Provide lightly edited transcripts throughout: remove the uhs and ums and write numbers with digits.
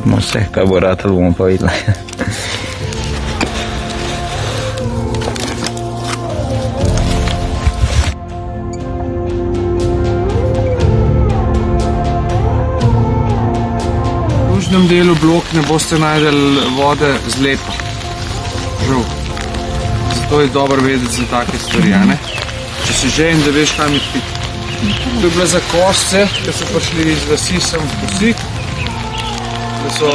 Trudimo se, kaj bo ratalo, bomo pa videli. V južnem delu blok ne boste najdeli vode z lepo. Žal. Zato je dobro vedeti za take stvari, a ne? Če si želim, da veš, kam jih piti. To je bila za kosce, ki so prišli iz vasi sem v Kosik. Da so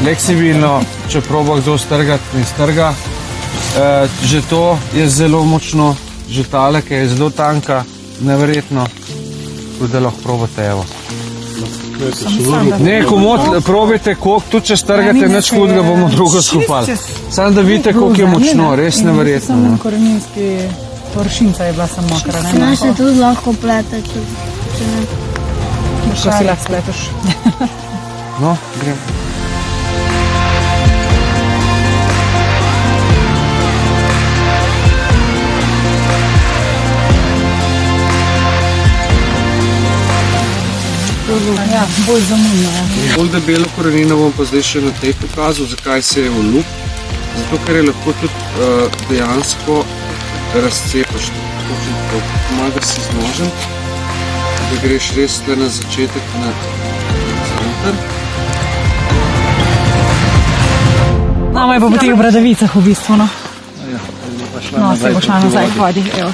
fleksibilno, če proba kdo strgati, ne strga. Že to je zelo močno, že tale, ki je zelo tanka, neverjetno, tudi da lahko probate, evo. Ne, komod, probajte, tudi če strgate, nič hudega, bomo drugo skupali. Samo da vidite, koliko je močno, res neverjetno. Samo koreninski površinca je bila samo mokra. Znaš se tudi lahko plete, če ne. Ko si lahko spleteš. No, gremo. Ja, bolj zamudno. Bolj debelo korenino bom pa zdaj še na tej pokazal, zakaj se je oljup. Zato, ker je lahko tudi dejansko razcepaš. Pomaga si z nožem, da greš res tle na začetek, na center. Nama je pa po teh bradavicah v bistvu, no. Ja, No, se bo šla nazaj, hodi, evo.